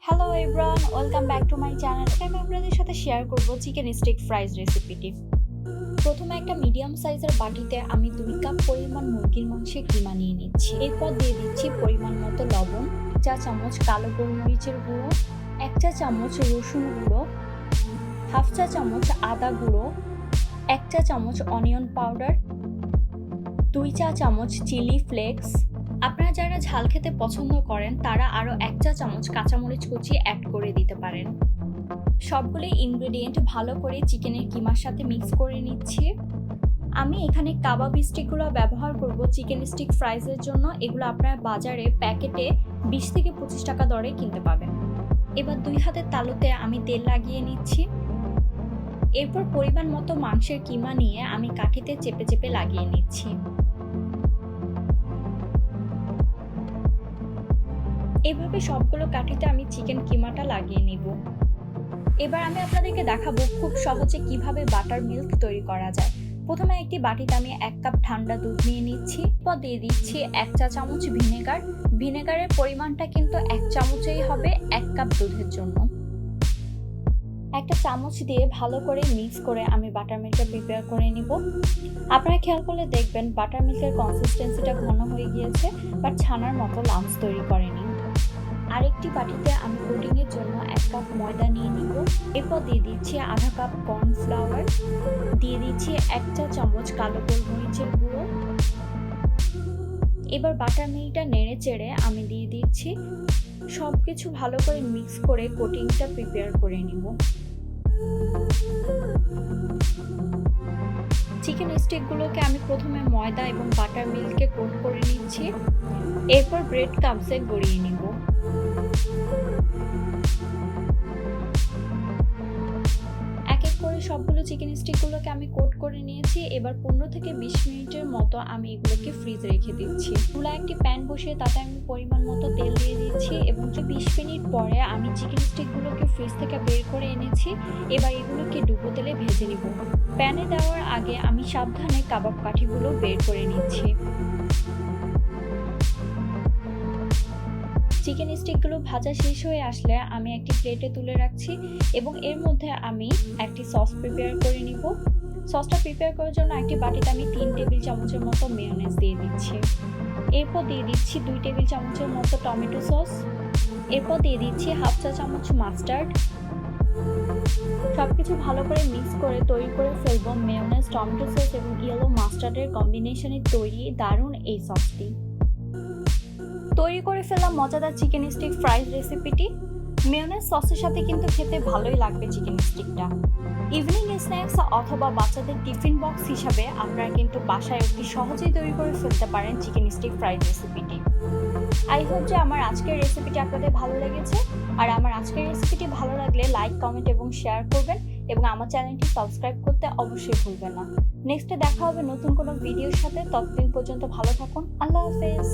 Hello everyone, welcome back to my channel. আমি আপনাদের সাথে শেয়ার করব চিকেন স্টিক ফ্রাইজ রেসিপিটি। প্রথমে একটা মিডিয়াম সাইজের বাটিতে আমি 2 কাপ পরিমাণ মুরগির মাংসের কিমা নিয়ে নিচ্ছি। এরপর দিয়ে দিচ্ছি পরিমাণ মতো লবণ, 1 চা চামচ কালো গোলমরিচের গুঁড়ো, 1 চা চামচ রসুন গুঁড়ো, 1/2 চা চামচ আদা গুঁড়ো, 1 চা চামচ অনিয়ন পাউডার, 2 চা চামচ চিলি ফ্লেক্স। আপনারা যারা ঝাল খেতে পছন্দ করেন তারা আরও 1 চা চামচ কাঁচামরিচ কুচি অ্যাড করে দিতে পারেন। সবগুলো ইনগ্রেডিয়েন্ট ভালো করে চিকেনের কিমার সাথে মিক্স করে নিচ্ছি। আমি এখানে কাবাব স্টিকগুলো ব্যবহার করব চিকেন স্টিক ফ্রাইজের জন্য। এগুলো আপনারা বাজারে প্যাকেটে 20 থেকে 25 টাকা দরে কিনতে পাবেন। এবার 2 হাতের তালুতে আমি তেল লাগিয়ে নিচ্ছি। এরপর পরিমাণ মতো মাংসের কিমা নিয়ে আমি কাঠিতে চেপে চেপে লাগিয়ে নিচ্ছি। এভাবে সবগুলো কাঠিতে আমি চিকেন কিমাটা লাগিয়ে নিব। এবার আমি আপনাদেরকে দেখাবো খুব সহজে কিভাবে বাটার মিল্ক তৈরি করা যায়। প্রথমে একটি বাটিতে আমি 1 কাপ ঠান্ডা দুধ নিয়ে নিচ্ছি। এরপর দিয়ে দিচ্ছি 1 চা চামচ ভিনেগার। ভিনেগারের পরিমাণটা কিন্তু 1 চামচেই হবে 1 কাপ দুধের জন্য। একটা চামচ দিয়ে ভালো করে মিক্স করে আমি বাটার মিল্কটা প্রিপেয়ার করে নিব। আপনারা খেয়াল করলে দেখবেন বাটার মিল্কের কনসিস্টেন্সিটা ঘন হয়ে গিয়েছে, বাট ছানার মতো লামস তৈরি করেনি। আরেকটি বাটিতে আমি কোটিংয়ের জন্য 1 কাপ ময়দা নিয়ে নিব। এরপর দিয়ে দিচ্ছি আধা কাপ কর্নফ্লাওয়ার, দিয়ে দিচ্ছি 1 চা চামচ কালো গোলমরিচের গুঁড়ো। এবার বাটার মিল্কটা নেড়ে চেড়ে আমি দিয়ে দিচ্ছি। সব কিছু ভালো করে মিক্স করে কোটিংটা প্রিপেয়ার করে নিব। চিকেন স্টিকগুলোকে আমি প্রথমে ময়দা এবং বাটার মিল্কে কোট করে নিচ্ছি। এরপর ব্রেড ক্রাম্বসে গড়িয়ে নিব। এক এক করে সবগুলো চিকেন স্টিকগুলোকে আমি কোট করে নিয়েছি। এবার 15 থেকে 20 মিনিটের মতো আমি এগুলোকে ফ্রিজে রেখে দিচ্ছি। চুলায় একটি প্যান বসিয়ে তাতে আমি পরিমাণ মতো তেল দিয়ে দিচ্ছি এবং 20 মিনিট পরে আমি চিকেন স্টিকগুলোকে ফ্রিজ থেকে বের করে এনেছি। এবার এগুলোকে ডুবো তেলে ভেজে নিব। প্যানে দেওয়ার আগে আমি সাবধানে কাবাব কাঠিগুলো বের করে নিচ্ছি। চিকেন স্টিকগুলো ভাজা শেষ হয়ে আসলে আমি একটি প্লেটে তুলে রাখছি এবং এর মধ্যে আমি একটি সস প্রিপেয়ার করে নিব। সসটা প্রিপেয়ার করার জন্য একটি বাটিতে আমি 3 টেবিল চামচের মতো মেয়োনেজ দিয়ে দিচ্ছি। এরপর দিয়ে দিচ্ছি 2 টেবিল চামচের মতো টমেটো সস। এরপর দিয়ে দিচ্ছি 1/2 চা চামচ মাস্টার্ড। সবকিছু ভালো করে মিক্স করে তৈরি করে ফেলবো মেয়োনেজ, টমেটো সস এবং ইয়েলো মাস্টার্ডের কম্বিনেশনে তৈরি দারুণ এই সসটি। তৈরি করে ফেললাম মজাদার চিকেন স্টিক ফ্রাইজ রেসিপিটি। মেয়োনেজ সসের সাথে কিন্তু খেতে ভালোই লাগবে চিকেন স্টিকটা। ইভিনিং স্ন্যাক্স অথবা বাচ্চাদের টিফিন বক্স হিসাবে আপনারা কিন্তু বাসায় অতি সহজেই তৈরি করে ফেলতে পারেন চিকেন স্টিক ফ্রাইড রেসিপিটি। আই হোপ যে আমার আজকের রেসিপিটি আপনাদের ভালো লেগেছে। আর আমার আজকের রেসিপিটি ভালো লাগলে লাইক, কমেন্ট এবং শেয়ার করবেন এবং আমার চ্যানেলটি সাবস্ক্রাইব করতে অবশ্যই ভুলবেন না। নেক্সটে দেখা হবে নতুন কোনো ভিডিওর সাথে। ততদিন পর্যন্ত ভালো থাকুন। আল্লাহ হাফেজ।